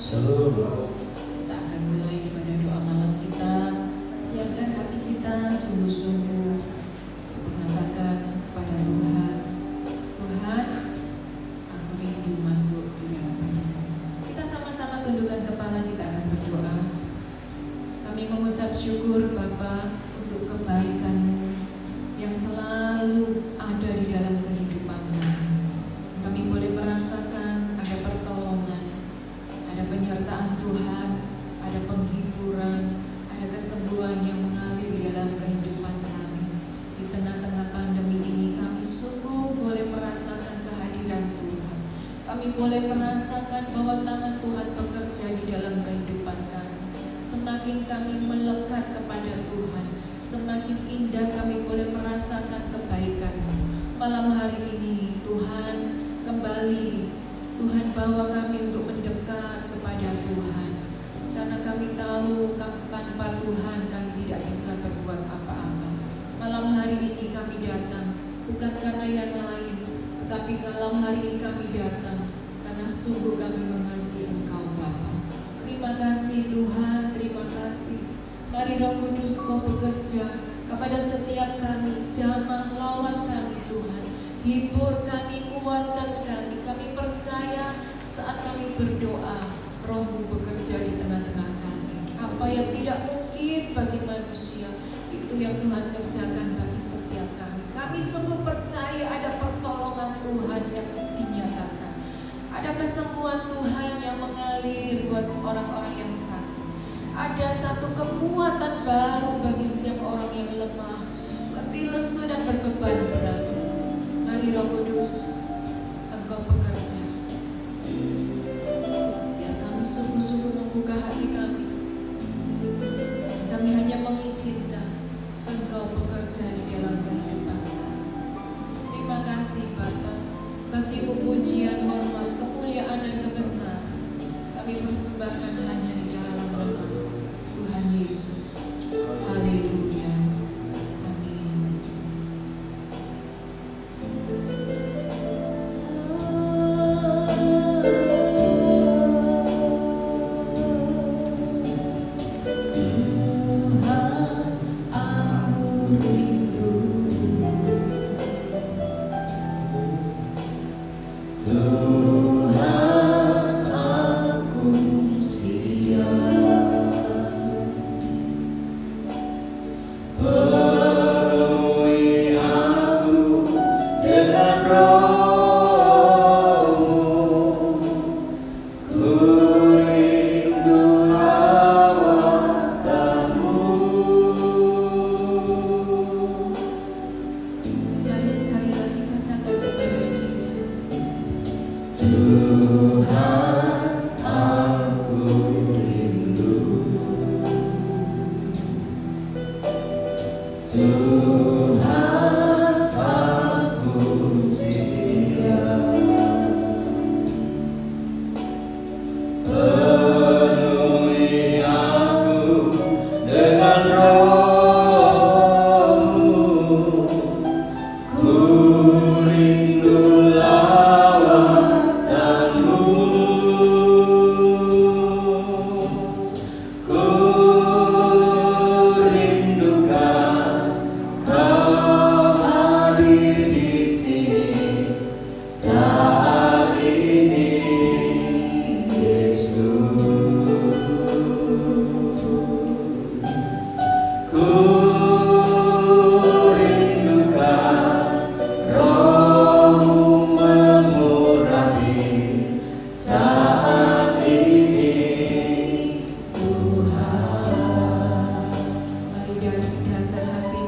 Shalom. Kita akan mulai pada doa malam kita. Siapkan hati kita sungguh-sungguh untuk mengatakan pada Tuhan, Tuhan, aku rindu masuk di dalam hadirat. Kita sama-sama tundukkan kepala, kita akan berdoa. Kami mengucap syukur Bapa untuk kebaikan-Mu yang selalu ada di dalam kehidupan kami. Kami boleh merasakan ada pertolongan, ada penyertaan Tuhan, ada penghiburan, ada kesembuhan yang mengalir di dalam kehidupan kami. Di tengah-tengah pandemi ini kami sungguh boleh merasakan kehadiran Tuhan. Kami boleh merasakan bahwa tangan Tuhan bekerja di dalam kehidupan kami. Semakin kami melekat kepada Tuhan, semakin indah kami boleh merasakan kebaikan-Mu. Malam hari ini Tuhan kembali, Tuhan bawa kami untuk mendekat kepada Tuhan. Karena kami tahu tanpa Tuhan kami tidak bisa berbuat apa-apa. Malam hari ini kami datang bukan karena yang lain, tetapi malam hari ini kami datang karena sungguh kami mengasihi Engkau Bapa. Terima kasih Tuhan, terima kasih. Mari Roh Kudus Kau bekerja kepada setiap kami, jamah lawan kami Tuhan. Hibur kami, kuatkan kami. Kami percaya saat kami berdoa, Roh-Mu bekerja di tengah-tengah kami. Apa yang tidak mungkin bagi manusia, itu yang Tuhan kerjakan bagi setiap kami. Kami sungguh percaya ada pertolongan Tuhan yang dinyatakan. Ada kesembuhan Tuhan yang mengalir buat orang-orang yang sakit. Ada satu kekuatan baru bagi setiap orang yang lemah, letih, lesu, dan berbeban berat. Mari Roh Kudus, Engkau bekerja. Biar kami sungguh-sungguh membuka hati kami. Kami hanya mengizinkan Engkau bekerja di dalam kehidupan kami. Terima kasih Bapa. Bagi-Mu pujian, hormat, kemuliaan, dan kebesaran kami persembahkan hanya di dalam nama Tuhan Yesus. Haleluya. Amin. Mari sekali lagi katakan kepada Dia, Tuhan aku rindu, Tuhan aku siap, penuhi aku dengan Roh-Mu, ku rindu lawatan-Mu, ku rindukan Kau hadir di sini saat ini, Yesus. Ku rindukan Roh-Mu mengurapi saat ini, Tuhan. Mari dari dasar hati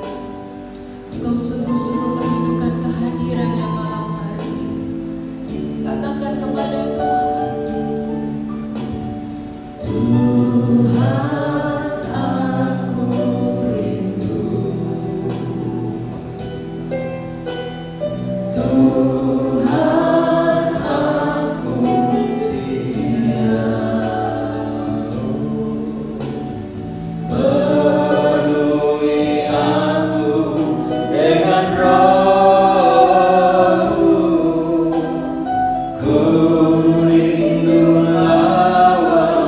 Engkau sungguh-sungguh merindukan kehadirannya malam hari ini. Katakan kepada Tuhan, Tuhan aku rindu, Tuhan aku siap, penuhi aku dengan Roh-Mu, ku rindu lawatan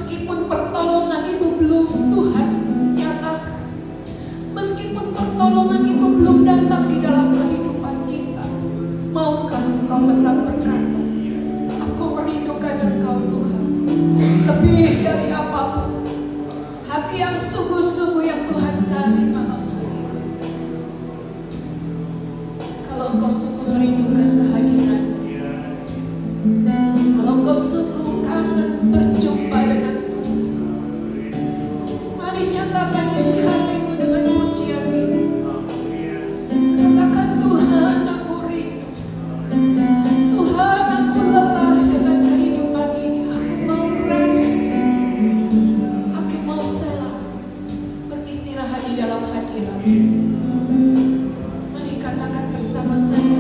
meskipun pertolongan itu belum Tuhan nyatakan, meskipun pertolongan itu belum datang di dalam kehidupan kita, maukah Engkau tetap berkata, aku merindukan Engkau Tuhan, lebih dari apapun. Hati yang sungguh-sungguh yang Tuhan cari malam hari ini. Kalau engkau sungguh merindukan kehadiran, kalau engkau sungguh kangen berjumpa dengan Tuhan, mari nyatakan isi hatimu dengan pujian ini. Katakan, Tuhan aku rindu, Tuhan aku lelah dengan kehidupan ini, aku mau rest, aku mau selah, beristirahat di dalam hadirat. Mari katakan bersama saya,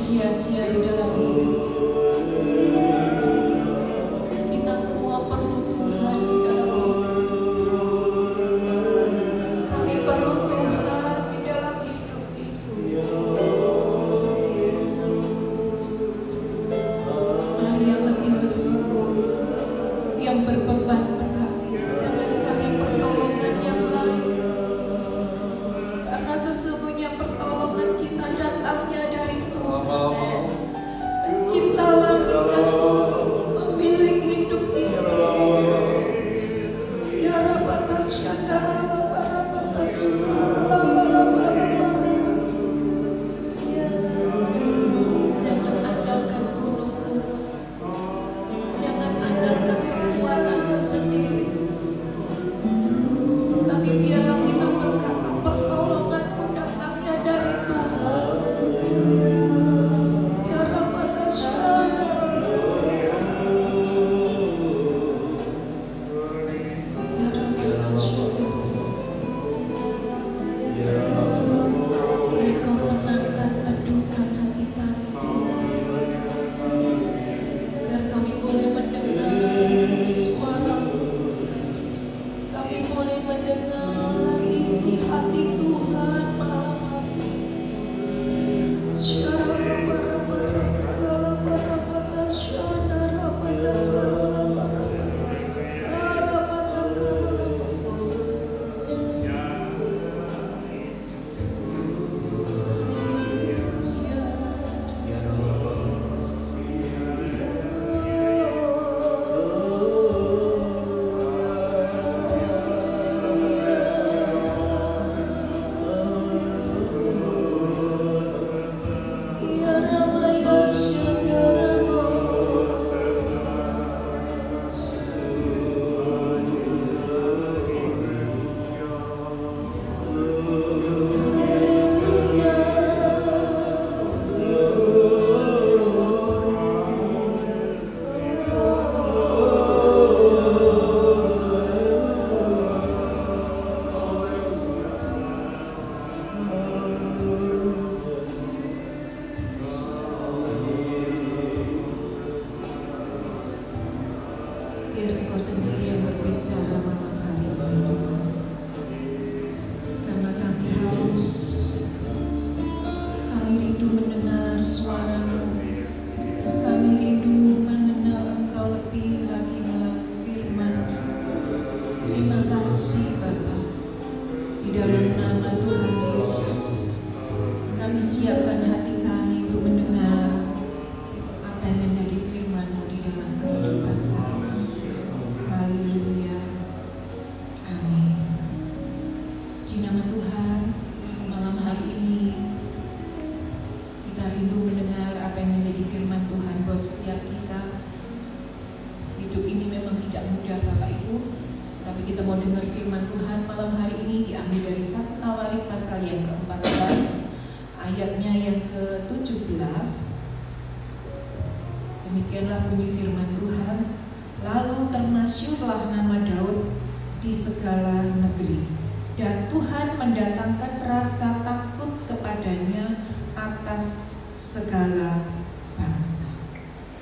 sia-sia di dalam hidup. Kita semua perlu Tuhan di dalam hidup. Kami perlu Tuhan di dalam hidup itu. Mari yang letih lesu, yang berbeban berat, jangan cari pertolongan yang lain. Karena sesungguhnya pertolongan kita datangnya dari Tuhan, Pencipta langit dan bumi, pemilik hidup kita. Ya Rabbatas Syandara Rabbatas Jangan andalkan gunungmu, jangan andalkan kekuatanmu sendiri. Tapi biarlah kita berkata, pertolonganku datangnya dari Tuhan. Ya Rabbatas Syandara, ya Rabbatas Syandara. Biar Kau tenangkan, teduhkan hati kami, Tuhan. Biar kami boleh mendengar suara-Mu. Kami boleh mendengar isi hati Tuhan malam hari ini. Biar Engkau sendiri yang berbicara malam hari ini, Tuhan. Karena kami haus, kami rindu mendengar suara-Mu, kami rindu mengenal Engkau lebih lagi melalui firman. Terima kasih Bapa, di dalam nama Tuhan Yesus, kami siapkan hati kami untuk mendengar apa yang menjadi firman-Mu di dalam kehidupan kami. Haleluya. Amin. Puji nama Tuhan, malam hari ini kita rindu mendengar apa yang menjadi firman Tuhan buat setiap kita. Hidup ini memang tidak mudah Bapak Ibu, tapi kita mau dengar firman Tuhan malam hari ini diambil dari 1 Tawarik pasal yang ke-14, ayatnya yang ke-17. Demikianlah bunyi firman Tuhan. Lalu termasyurlah nama Daud di segala negeri, dan Tuhan mendatangkan rasa takut kepadanya atas segala bangsa.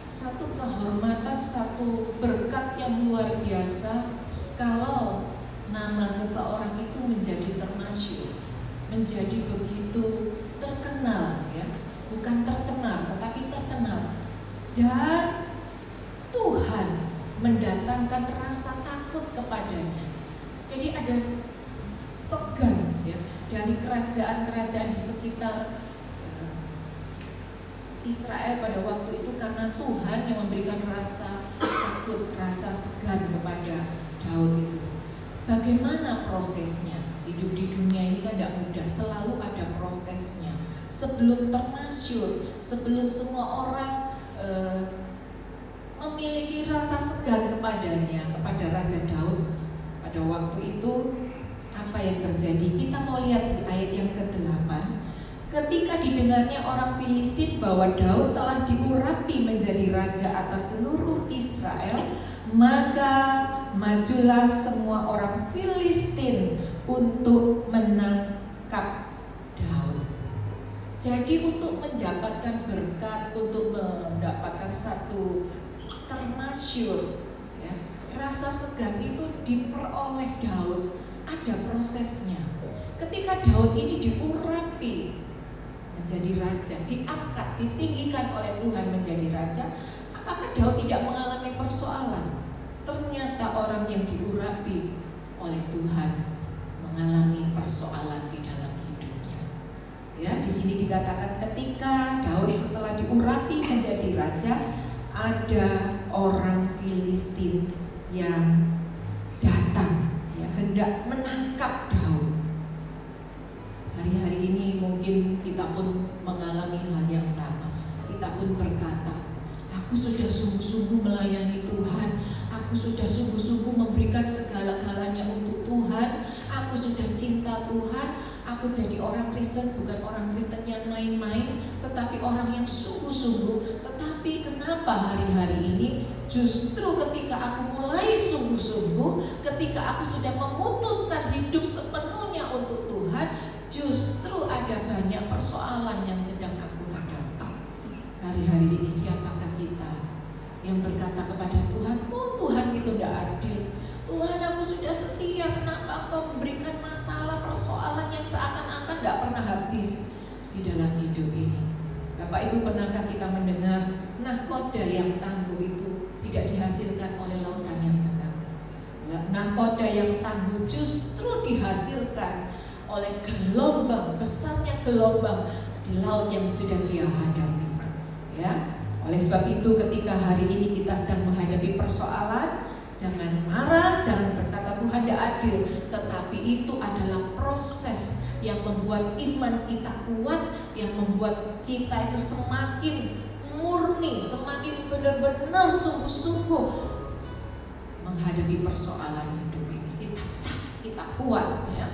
Satu kehormatan, satu berkat yang luar biasa kalau nama seseorang itu menjadi termasyur, menjadi begitu terkenal, ya, bukan tercemar tetapi terkenal. Dan Tuhan mendatangkan rasa takut kepadanya. Jadi ada segan, ya, dari kerajaan-kerajaan di sekitar Israel pada waktu itu, karena Tuhan yang memberikan rasa takut, rasa segan kepada Daud itu. Bagaimana prosesnya? Hidup di dunia ini kan tidak mudah, selalu ada prosesnya. Sebelum termasyur, sebelum semua orang memiliki rasa segan kepadanya, kepada Raja Daud pada waktu itu, apa yang terjadi? Kita mau lihat di ayat yang ke-8. Ketika didengarnya orang Filistin bahwa Daud telah diurapi menjadi raja atas seluruh Israel, maka majulah semua orang Filistin untuk menangkap Daud. Jadi untuk mendapatkan berkat kita untuk mendapatkan satu termasyur, ya, rasa segan itu diperoleh Daud, ada prosesnya. Ketika Daud ini diurapi menjadi raja, diangkat, ditinggikan oleh Tuhan menjadi raja, apakah Daud tidak mengalami persoalan? Ternyata orang yang diurapi oleh Tuhan mengalami persoalan di dalam hidupnya. Ya, di sini dikatakan ketika Daud setelah diurapi menjadi raja, ada orang Filistin yang datang, ya, hendak menangkap Daud. Hari-hari ini mungkin kita pun mengalami hal yang sama. Kita pun berkata, aku sudah sungguh-sungguh melayani Tuhan, aku sudah sungguh-sungguh memberikan segala-galanya untuk Tuhan, aku sudah cinta Tuhan, aku jadi orang Kristen, bukan orang Kristen yang main-main, tetapi orang yang sungguh-sungguh. Tetapi kenapa hari-hari ini justru ketika aku mulai sungguh-sungguh, ketika aku sudah memutuskan hidup sepenuhnya untuk Tuhan, justru ada banyak persoalan yang sedang aku hadapi. Hari-hari ini siapakah kita yang berkata kepada Tuhan, oh Tuhan itu tidak adil, Tuhan aku sudah setia, kenapa Engkau memberikan masalah, persoalan yang seakan-akan tidak pernah habis di dalam hidup ini. Bapak Ibu, pernahkah kita mendengar nahkoda yang tangguh itu tidak dihasilkan oleh lautan yang tenang? Nahkoda yang tangguh justru dihasilkan oleh gelombang, besarnya gelombang di laut yang sudah dia hadapi. Ya, oleh sebab itu ketika hari ini kita sedang menghadapi persoalan, jangan marah, jangan berkata Tuhan tidak adil, tetapi itu adalah proses yang membuat iman kita kuat, yang membuat kita itu semakin murni, semakin benar-benar sungguh-sungguh menghadapi persoalan hidup ini. Kita kuat, ya.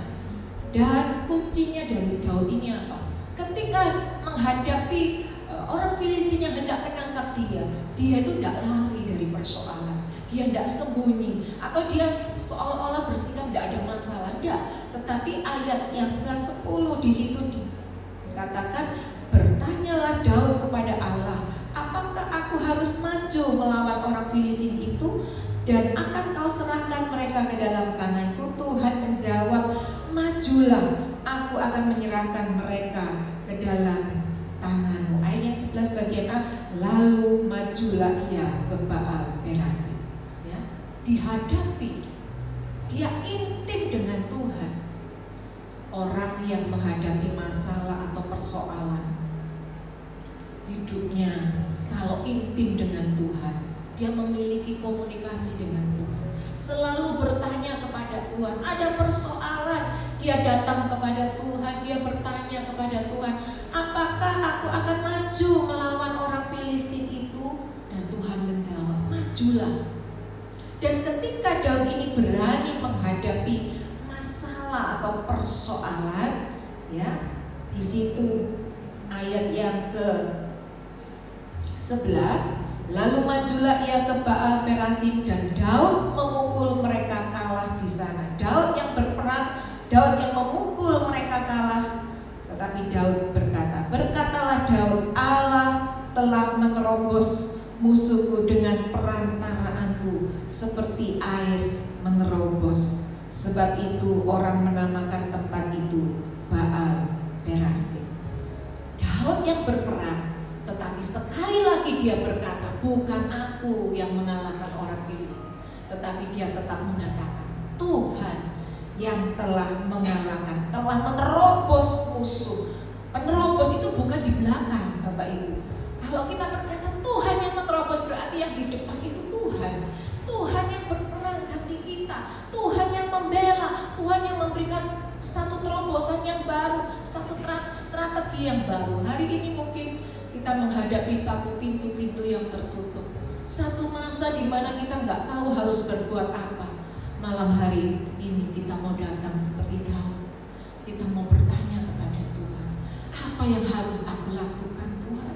Dan kuncinya dari Daud ini apa? Ketika menghadapi orang Filistin yang hendak menangkap dia itu tidak lari dari persoalan, dia tidak sembunyi, atau dia seolah-olah bersikap tidak ada masalah, tidak. Tetapi ayat yang ke-10 di situ dikatakan, bertanyalah Daud kepada Allah, apakah aku harus maju melawan orang Filistin itu, dan akan kau serahkan mereka ke dalam tanganku? Tuhan menjawab, majulah, aku akan menyerahkan mereka ke dalam tanganmu. Ayat yang 11 bagian A, lalu majulah ia ke Baal Perasim. Ya, dihadapi, dia intim dengan Tuhan. Orang yang menghadapi masalah atau persoalan hidupnya, kalau intim dengan Tuhan, dia memiliki komunikasi dengan Tuhan, selalu bertanya kepada Tuhan. Ada persoalan, dia datang kepada Tuhan, dia bertanya kepada Tuhan, apakah aku akan maju melawan orang Filistin itu? Dan Tuhan menjawab, majulah. Dan ketika Daud ini berani menghadapi masalah atau persoalan, ya, di situ ayat yang ke-11, lalu majulah ia ke Baal Perasim dan Daud memukul mereka kalah di sana. Daud yang berperang, Daud yang memukul mereka kalah. Tetapi Daud berkata, berkatalah Daud, Allah telah menerobos musuhku dengan perantaraanku seperti air menerobos. Sebab itu orang menamakan tempat itu Baal Perasim. Daud yang berperang, tetapi sekali lagi dia berkata, bukan aku yang mengalahkan orang Filistin, tetapi dia tetap mengatakan, Tuhan yang telah mengalahkan, telah menerobos musuh. Menerobos itu bukan di belakang, Bapak Ibu. Kalau kita berkata Tuhan yang menerobos, berarti yang di depan itu Tuhan. Tuhan yang berperang ganti kita, Tuhan yang membela, Tuhan yang memberikan satu terobosan yang baru, satu strategi yang baru. Hari ini mungkin kita menghadapi satu pintu-pintu yang tertutup, satu masa di mana kita nggak tahu harus berbuat apa. Malam hari ini kita mau datang seperti Daud. Kita mau bertanya kepada Tuhan, apa yang harus aku lakukan Tuhan?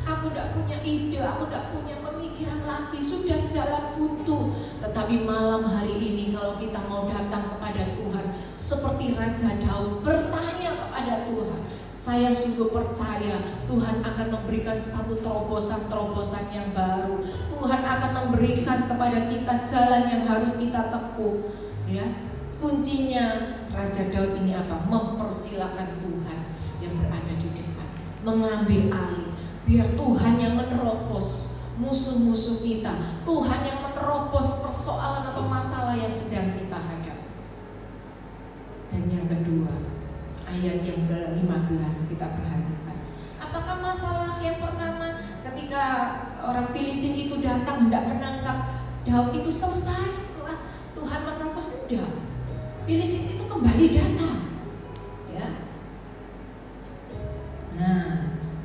Aku tidak punya ide, aku tidak punya pemikiran lagi, sudah jalan buntu. Tetapi malam hari ini kalau kita mau datang kepada Tuhan seperti Raja Daud, bertanya kepada Tuhan, Saya sungguh percaya Tuhan akan memberikan satu terobosan-terobosan yang baru. Tuhan akan memberikan kepada kita jalan yang harus kita tempuh. Ya, kuncinya Raja Daud ini apa? Mempersilakan Tuhan yang berada di depan, mengambil alih. Biar Tuhan yang menerobos musuh-musuh kita, Tuhan yang menerobos persoalan atau masalah yang sedang kita hadapi. Dan yang kedua, ayat yang ke-15 kita perhatikan. Apakah masalah yang pertama ketika orang Filistin itu datang hendak menangkap Daud itu selesai setelah Tuhan menerobos? Tidak. Filistin itu kembali datang. Ya. Nah,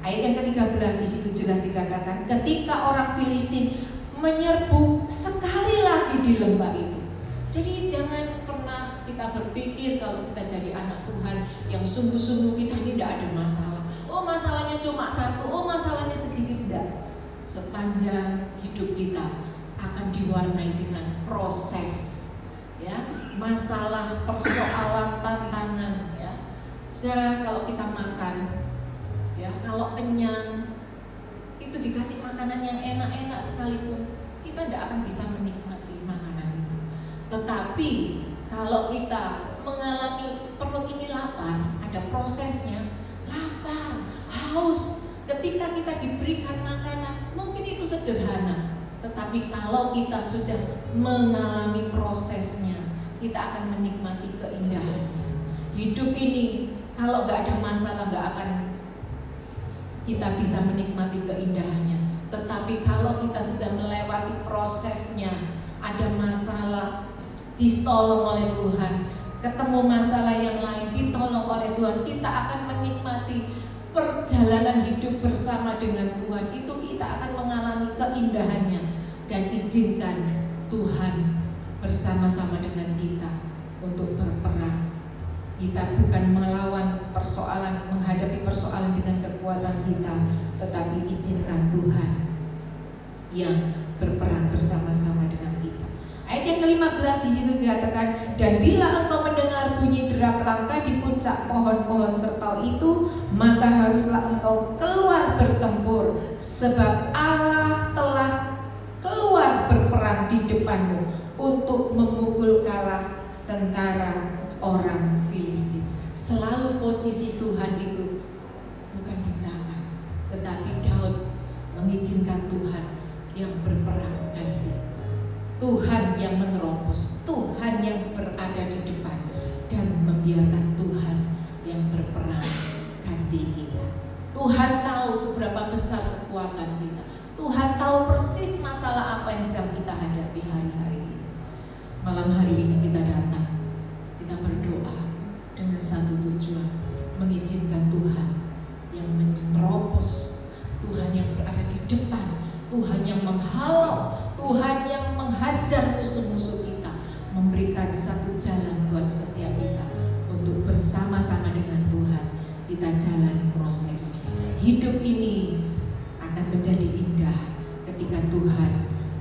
ayat yang ke-13 di situ jelas dikatakan ketika orang Filistin menyerbu sekali lagi di lembah itu. Jadi jangan pernah kita berpikir kalau kita jadi anak Tuhan yang sungguh-sungguh kita ini tidak ada masalah. Oh, masalahnya cuma satu, oh masalahnya sedikit. Tidak. Sepanjang hidup kita akan diwarnai dengan proses, ya, masalah, persoalan, tantangan, ya. Saudara, kalau kita makan, ya, kalau kenyang, itu dikasih makanan yang enak-enak sekalipun, kita tidak akan bisa menikmati makanan itu. Tetapi kalau kita mengalami perut ini lapar, ada prosesnya, lapar, haus. Ketika kita diberikan makanan, mungkin itu sederhana. Tetapi kalau kita sudah mengalami prosesnya, kita akan menikmati keindahannya. Hidup ini kalau gak ada masalah gak akan kita bisa menikmati keindahannya. Tetapi kalau kita sudah melewati prosesnya, ada masalah, ditolong oleh Tuhan, ketemu masalah yang lain, ditolong oleh Tuhan, kita akan menikmati perjalanan hidup bersama dengan Tuhan. Itu kita akan mengalami keindahannya. Dan izinkan Tuhan bersama-sama dengan kita untuk berperang. Kita bukan melawan persoalan, menghadapi persoalan dengan kekuatan kita, tetapi izinkan Tuhan yang berperang bersama-sama dengan kita. Ayat yang ke-15 di situ dikatakan, dan bila engkau mendengar bunyi derap langkah di puncak pohon-pohon kertau itu, maka haruslah engkau keluar bertempur, sebab Allah telah keluar berperang di depanmu untuk memukul kalah tentara orang Filistin. Selalu posisi Tuhan itu bukan di belakang, tetapi Daud mengizinkan Tuhan yang berperang ganti. Tuhan yang menerobos, Tuhan yang berada di depan, dan membiarkan Tuhan yang berperang ganti kita. Tuhan tahu seberapa besar kekuatan kita. Tuhan tahu persis masalah apa yang sedang kita hadapi hari-hari ini. Malam hari ini kita datang, kita berdoa dengan satu tujuan, mengizinkan Tuhan yang menerobos, Tuhan yang berada di depan, Tuhan yang menghalau, Tuhan yang menghajar musuh-musuh kita, memberikan satu jalan buat setiap kita untuk bersama-sama dengan Tuhan kita jalani proses. Hidup ini akan menjadi indah ketika Tuhan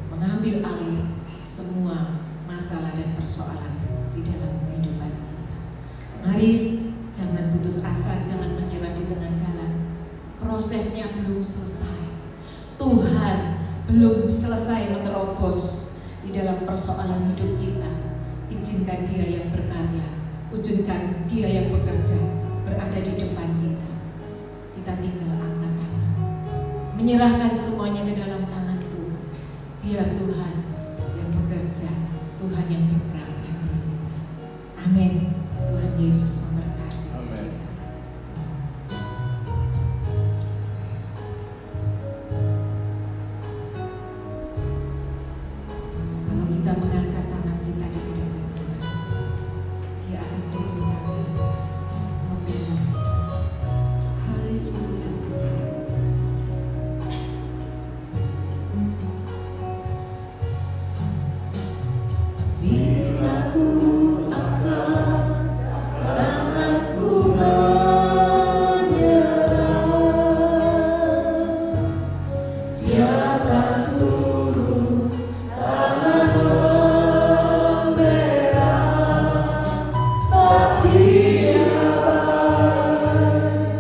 mengambil alih semua masalah dan persoalan di dalam kehidupan kita. Mari jangan putus asa, jangan menyerah di tengah jalan. Prosesnya belum selesai. Tuhan belum selesai menerobos di dalam persoalan hidup kita. Izinkan Dia yang berkarya, izinkan Dia yang bekerja, berada di depan kita. Kita tinggal angkat tangan, menyerahkan semuanya ke dalam tangan Tuhan. Biar Tuhan yang bekerja, Tuhan yang berperang ganti kita. Amin. Tuhan Yesus memberkati. Amin. Kalau kita mengangkat tangan kita di hadapan Tuhan, Dia akan turun tangan membela. Haleluya. Bila ku angkat tanganku menyerah, Dia akan turun tangan membela, sebab Dia baik,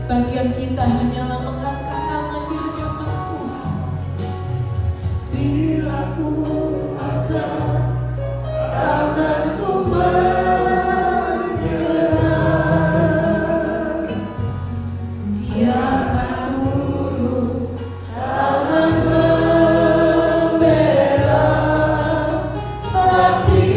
Bagian kita hanyalah mengangkat tangan di hadapan Tuhan. Bila ku angkat tanganku menyerah, Dia akan turun tangan membela seperti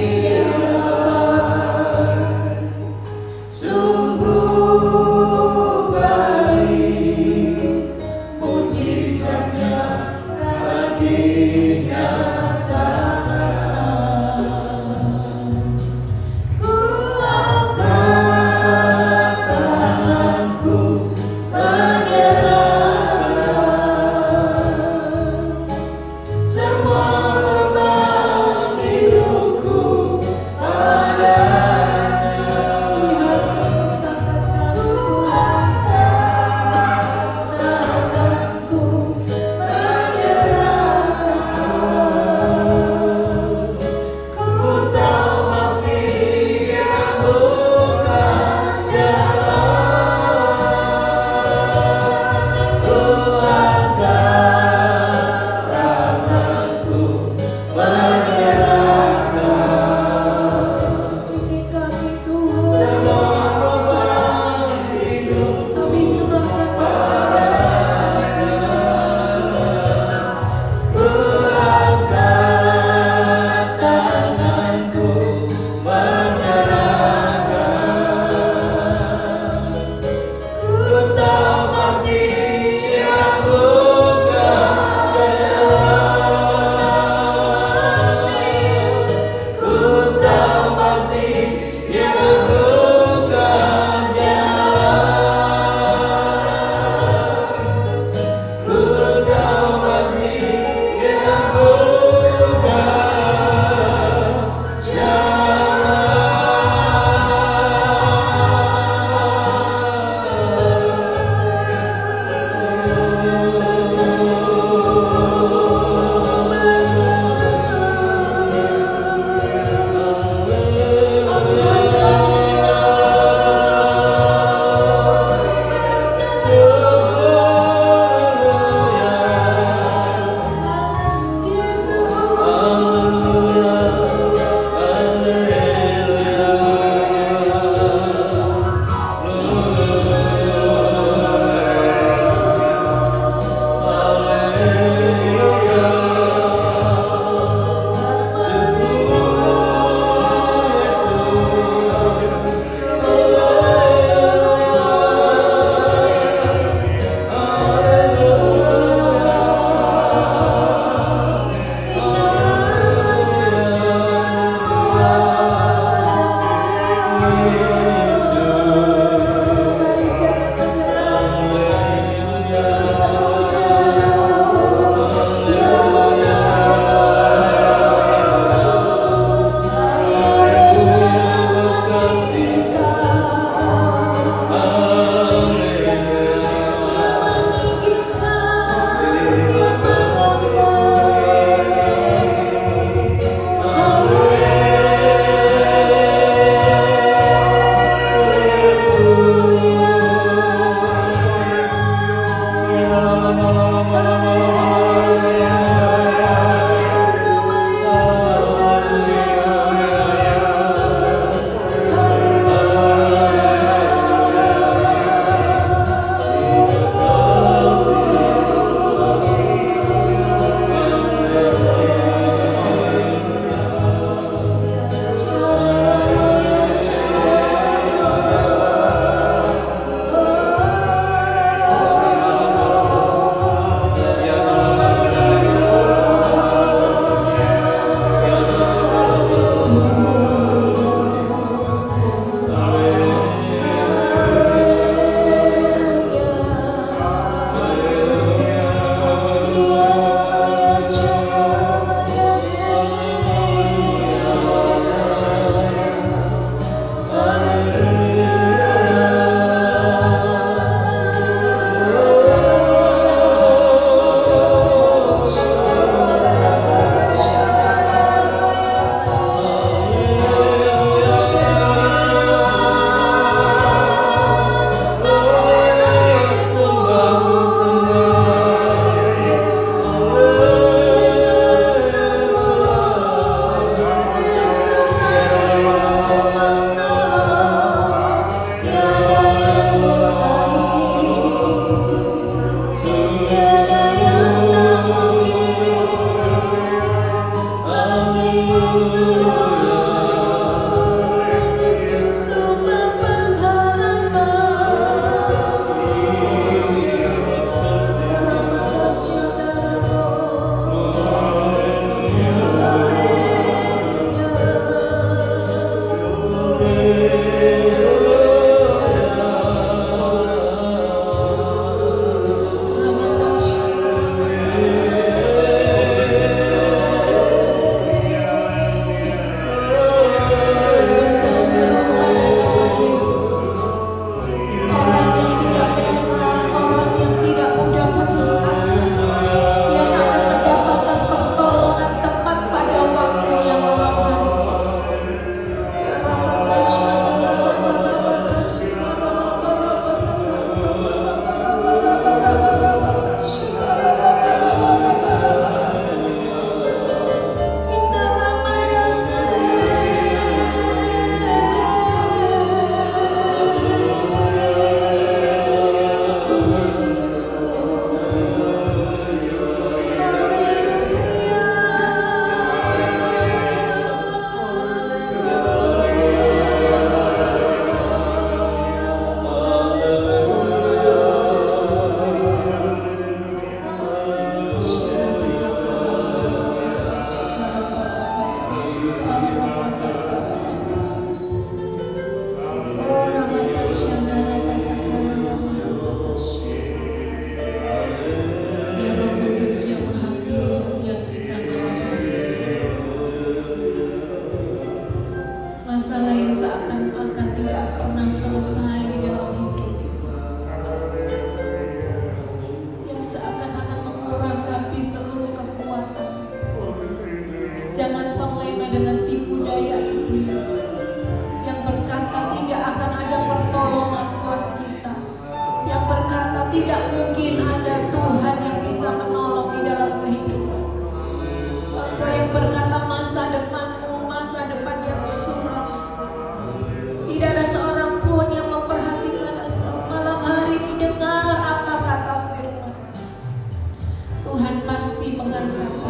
Tuhan pasti mengangkat.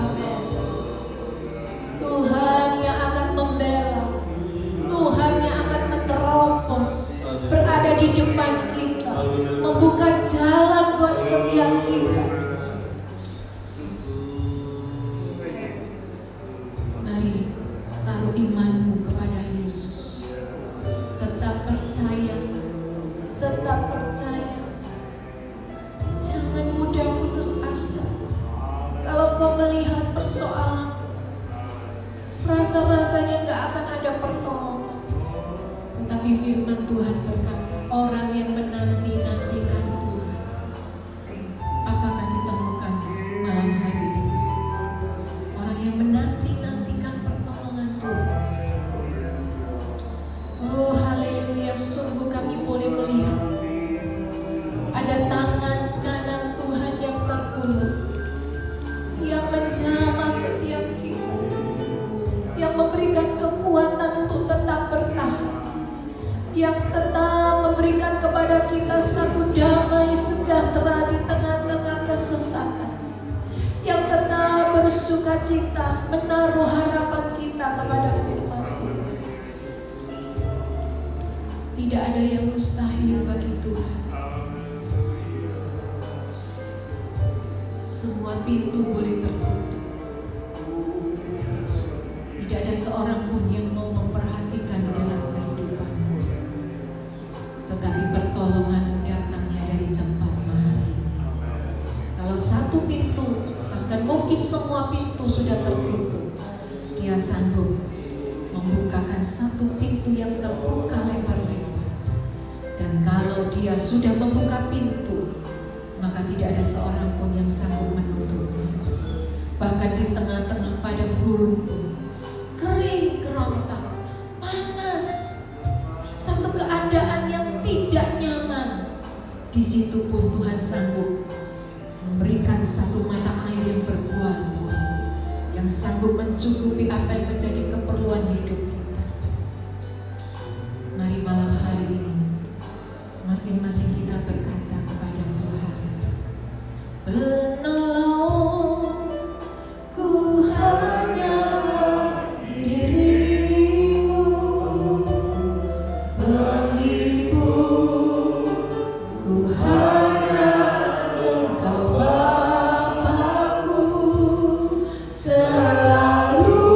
Tuhan yang akan membela, Tuhan yang akan menerobos, berada di depan kita, membuka jalan buat setiap kita. Mari taruh imanmu kepada Yesus. Tetap percaya, tetap percaya. Jangan mudah putus asa. Kalau kau melihat persoalan, rasa-rasanya gak akan ada pertolongan. Tetapi firman Tuhan berkata, orang yang menanti-nantikan Tuhan, apakah ditemukan malam hari ini? Orang yang menanti-nantikan pertolongan Tuhan. Oh haleluya, sungguh kami boleh melihat ada tangan kanan Tuhan yang terulur, yang menjamah setiap kita, yang memberikan kekuatan untuk tetap bertahan, yang tetap memberikan kepada kita satu damai sejahtera di tengah-tengah kesesakan, yang tetap bersuka cita menaruh harapan kita kepada firman Tuhan. Tidak ada yang mustahil bagi Tuhan. Semua pintu boleh tertutup. Tidak ada seorang pun yang mau memperhatikan dalam kehidupanmu. Tetapi pertolongan datangnya dari tempat Maha Tinggi. Kalau satu pintu, bahkan mungkin semua pintu sudah tertutup, Dia sanggup membukakan satu pintu yang terbuka lebar-lebar. Dan kalau Dia sudah membuka pintu, maka tidak ada seorang pun yang sanggup menutupnya. Bahkan di tengah-tengah padang gurun, kering kerontang, panas, satu keadaan yang tidak nyaman, di situ pun Tuhan sanggup memberikan satu mata air yang berbuah-buah, yang sanggup mencukupi apa yang menjadi keperluan hidup kita. Mari malam hari ini masing-masing kita berkata kepada Tuhan, penolongku hanyalah dirimu, penghiburku hanya Engkau Bapa-Ku, selalu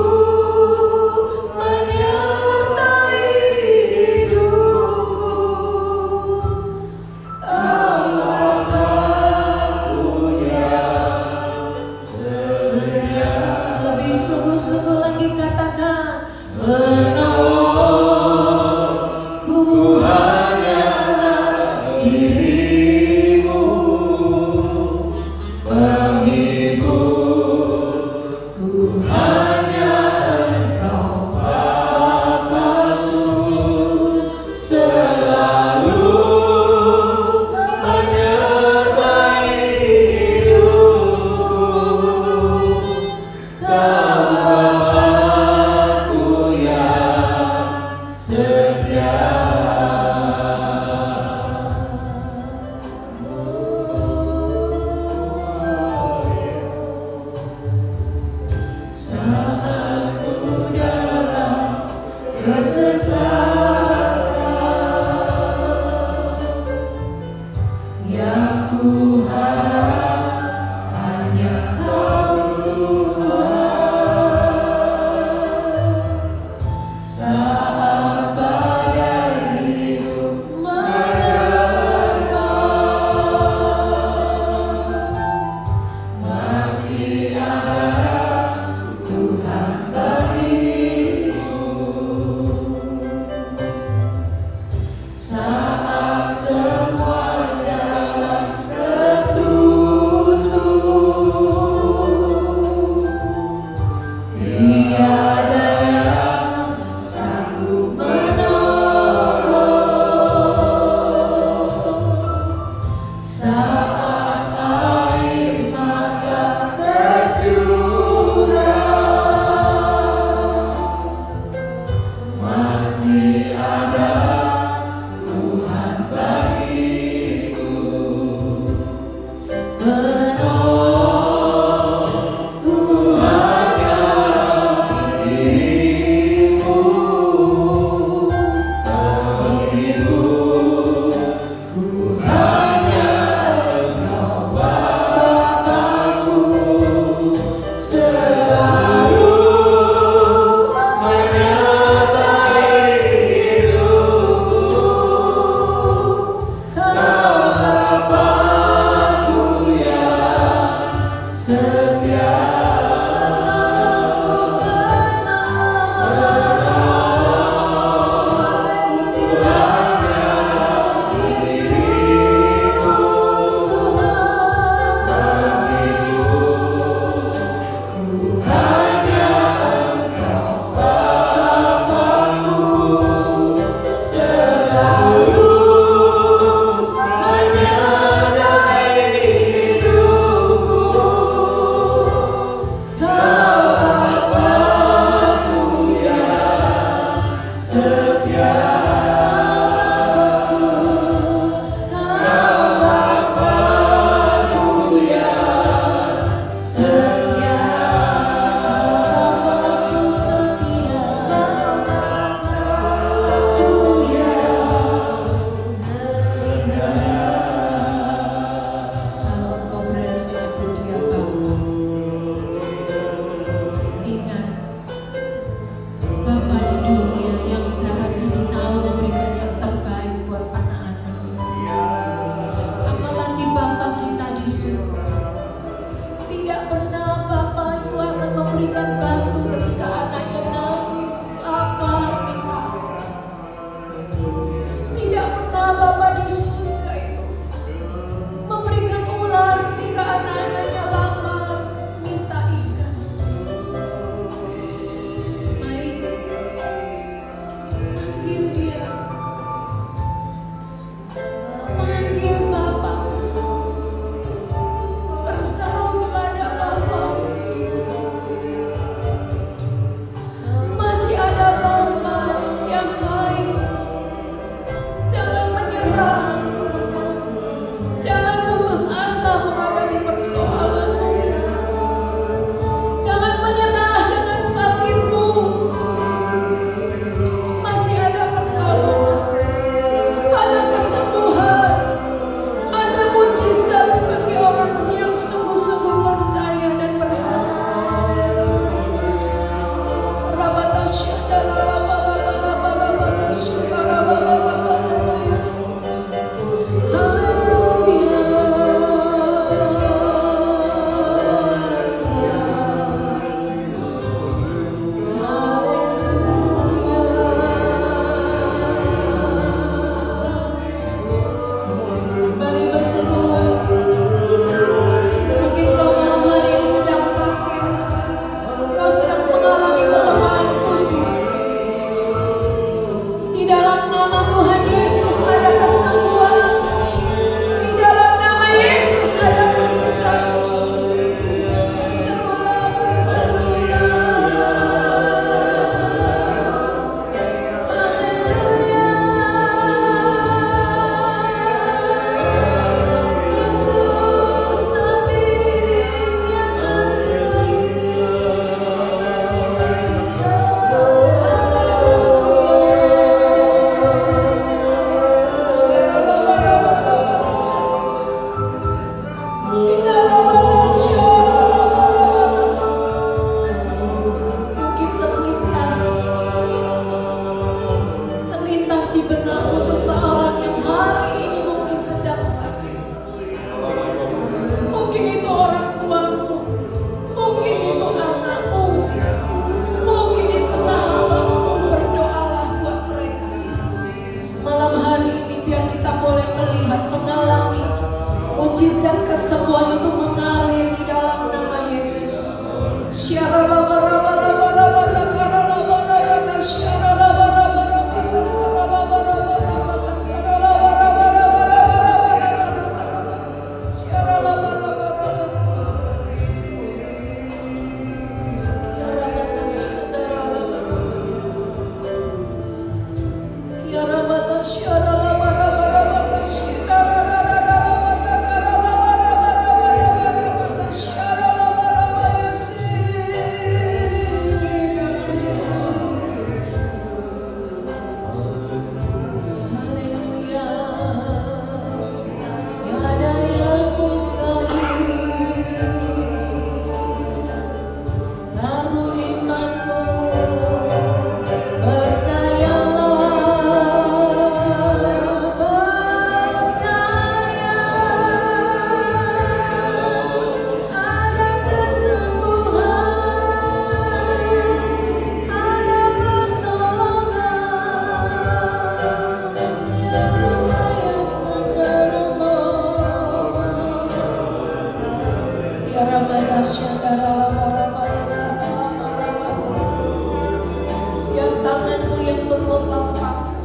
Yang tanganmu yang berlompat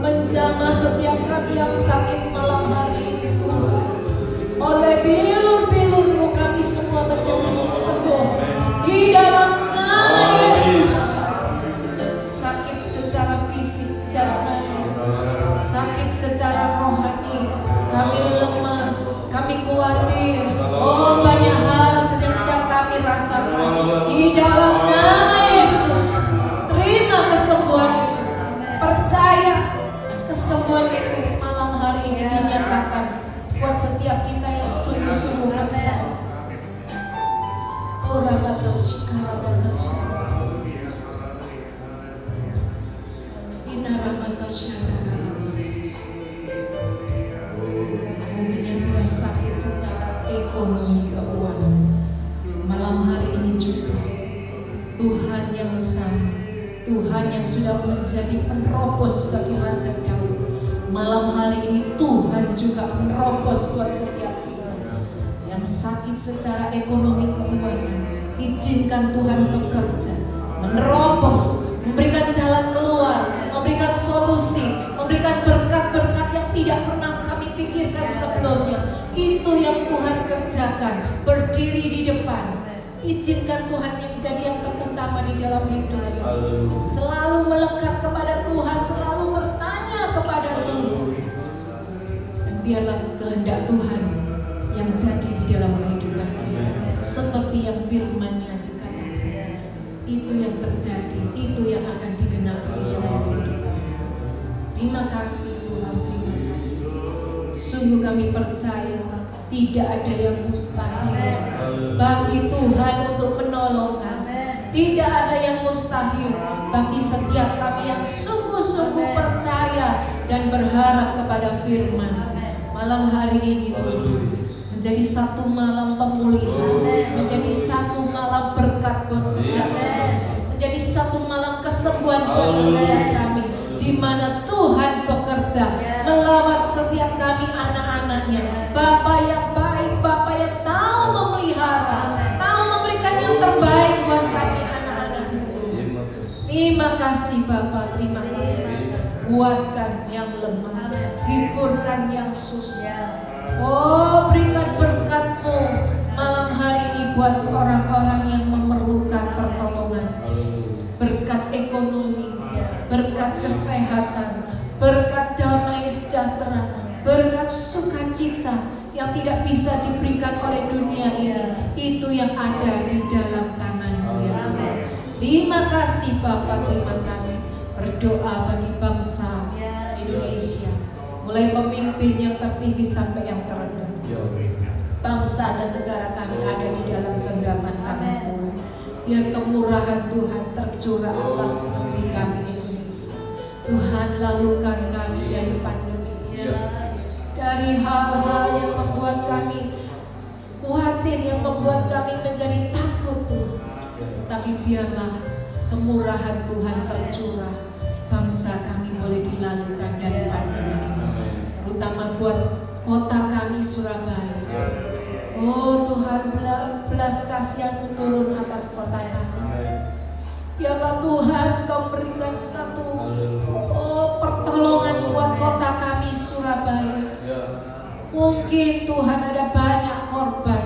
menjamah setiap kami yang sakit malam hari ini Tuhan. Oleh bilur-bilur-Mu kami semua menjadi sembuh di dalam nama Yesus. Sakit secara fisik, jasmani, sakit secara rohani, kami lemah, kami khawatir. Oh, banyak hal sedang kami rasakan. Di dalam nama Yesus, terima kesembuhan itu. Percaya kesembuhan itu malam hari ini dinyatakan buat setiap kita yang sungguh-sungguh percaya. Oh, mungkin yang sedang sakit secara ekonomi keuangan, malam hari ini juga Tuhan yang sama, Tuhan yang sudah menjadi penerobos bagi raja Daud, malam hari ini Tuhan juga menerobos buat setiap kita yang sakit secara ekonomi keuangan. Izinkan Tuhan bekerja, menerobos, memberikan jalan keluar, memberikan solusi, memberikan berkat-berkat yang tidak pernah kami pikirkan sebelumnya. Itu yang Tuhan kerjakan, berdiri di depan. Izinkan Tuhan yang menjadi yang terutama di dalam hidup. Selalu melekat kepada Tuhan, selalu bertanya kepada Tuhan. Dan biarlah kehendak Tuhan yang jadi di dalam kehidupan kita. Seperti yang firman-Nya dikatakan. Itu yang terjadi, itu yang akan digenapi di dalam kehidupan. Terima kasih Tuhan, terima kasih. Sungguh kami percaya tidak ada yang mustahil bagi Tuhan untuk menolong kami. Tidak ada yang mustahil bagi setiap kami yang sungguh-sungguh percaya dan berharap kepada firman. Malam hari ini Tuhan menjadi satu malam pemulihan, menjadi satu malam berkat buat setiap kami, menjadi satu malam kesembuhan buat setiap kami, di mana Tuhan bekerja melawat setiap kami anak-anaknya. Bapa yang baik, Bapa yang tahu memelihara, tahu memberikan yang terbaik buat kami anak-anakmu. Terima kasih Bapa, terima kasih. Kuatkan yang lemah, hiburkan yang susah. Oh, berikan berkat-Mu malam hari ini buat orang-orang yang memerlukan pertolongan. Berkat ekonomi, berkat kesehatan, berkat damai sejahtera, berkat sukacita yang tidak bisa diberikan oleh dunia ini. Itu yang ada di dalam tangan-Mu ya Tuhan. Terima kasih Bapa, terima kasih. Berdoa bagi bangsa Indonesia, mulai pemimpin yang tertinggi sampai yang terendah. Bangsa dan negara kami ada di dalam genggaman tangan Tuhan. Biar kemurahan Tuhan tercurah atas negeri kami Indonesia. Tuhan, lalukan kami dari pandemi ini, dari hal-hal yang membuat kami khawatir, yang membuat kami menjadi takut Tuhan. Tapi biarlah kemurahan Tuhan tercurah, bangsa kami boleh dilalukan dari pandemi ini, terutama buat kota kami Surabaya. Oh Tuhan, belas kasihan-Mu turun atas kota kami. Biarlah Tuhan Kau berikan satu pertolongan buat kota kami Surabaya. Mungkin Tuhan ada banyak korban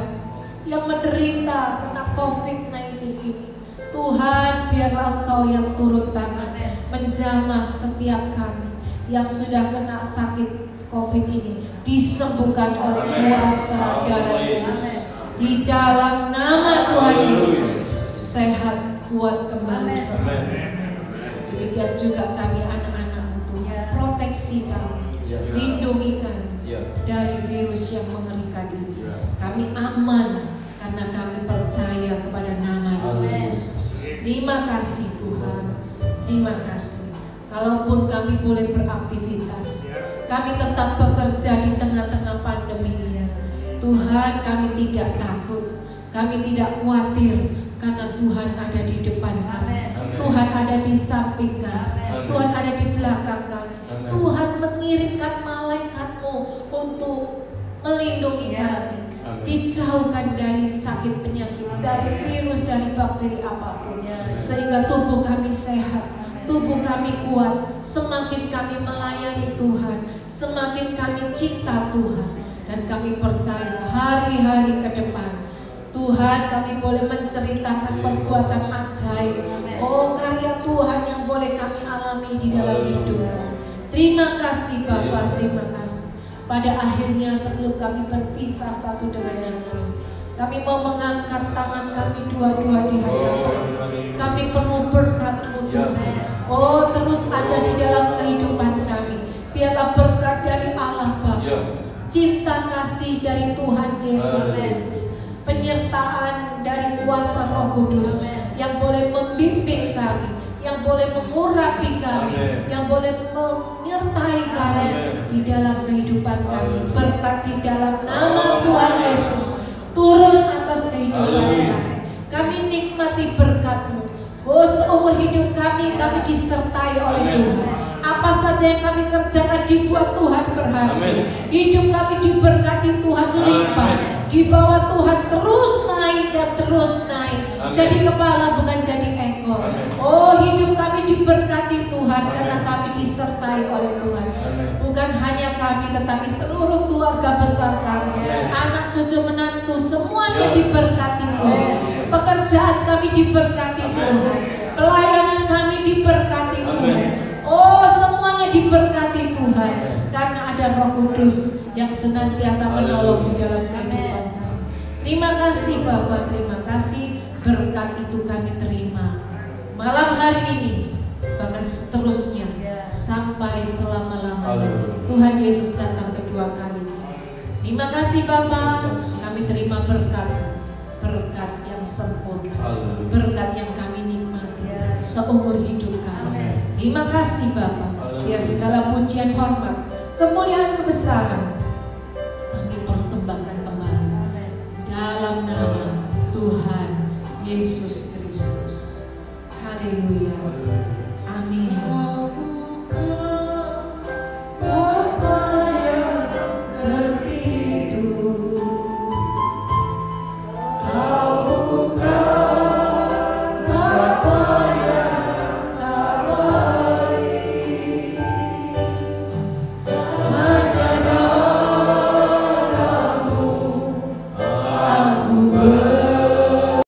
yang menderita kena COVID-19 ini. Tuhan, biarlah Engkau yang turun tangan menjamah setiap kami yang sudah kena sakit COVID ini, disembuhkan oleh kuasa darah Yesus. Di dalam nama Tuhan Yesus, sehat, kuat kembali semua. Demikian juga kami anak-anak-Mu Tuhan, proteksi kami, lindungi kami dari virus yang mengerikan ini. Kami aman karena kami percaya kepada nama Yesus. Terima kasih Tuhan, terima kasih. Kalaupun kami boleh beraktivitas, kami tetap bekerja di tengah-tengah pandemi ini. Tuhan, kami tidak takut, kami tidak khawatir, karena Tuhan ada di depan kami. Tuhan ada di samping kami, Tuhan ada di belakang kami. Tuhan mengirimkan malaikat-Mu untuk melindungi kami, dijauhkan dari sakit penyakit, dari virus, dari bakteri apapun, sehingga tubuh kami sehat, tubuh kami kuat. Semakin kami melayani Tuhan, semakin kami cinta Tuhan, dan kami percaya hari-hari ke depan Tuhan kami boleh menceritakan perbuatan ajaib. Oh, karya Tuhan yang boleh kami alami di dalam hidup kami. Terima kasih Bapa, terima kasih. Pada akhirnya sebelum kami berpisah satu dengan yang lain, kami mau mengangkat tangan kami dua-dua di hadapan. Kami perlu berkat-Mu Tuhan. Oh, terus ada di dalam kehidupan kami. Biarlah berkat dari Allah Bapa, cinta kasih dari Tuhan Yesus Kristus, penyertaan dari kuasa Roh Kudus yang boleh membimbing kami, yang boleh mengurapi kami, yang boleh menyertai kami di dalam kehidupan kami. Berkat di dalam nama Tuhan Yesus turun atas kehidupan kami. Kami nikmati berkat-Mu. Oh, seumur hidup kami disertai oleh Tuhan. Apa saja yang kami kerjakan dibuat Tuhan berhasil. Hidup kami diberkati Tuhan limpah. Di bawah Tuhan terus naik dan terus naik. Jadi kepala bukan jadi ekor. Oh, hidup kami diberkati Tuhan karena kami disertai oleh Tuhan. Bukan hanya kami, tetapi seluruh keluarga besar kami, anak cucu menantu, semuanya diberkati Tuhan. Pekerjaan kami diberkati Tuhan. Pelayanan kami diberkati Tuhan. Oh, semuanya diberkati Tuhan karena ada Roh Kudus yang senantiasa menolong di dalam kehidupan kami. Terima kasih Bapa, terima kasih. Berkat itu kami terima malam hari ini, bahkan seterusnya sampai selama-lamanya. Tuhan Yesus datang kedua kali. Terima kasih Bapa, kami terima berkat yang sempurna, berkat yang kami nikmati seumur hidup kami. Terima kasih Bapa. Biar segala pujian, hormat, kemuliaan, kebesaran kami persembahkan kembali dalam nama Tuhan Yesus Kristus. Haleluya.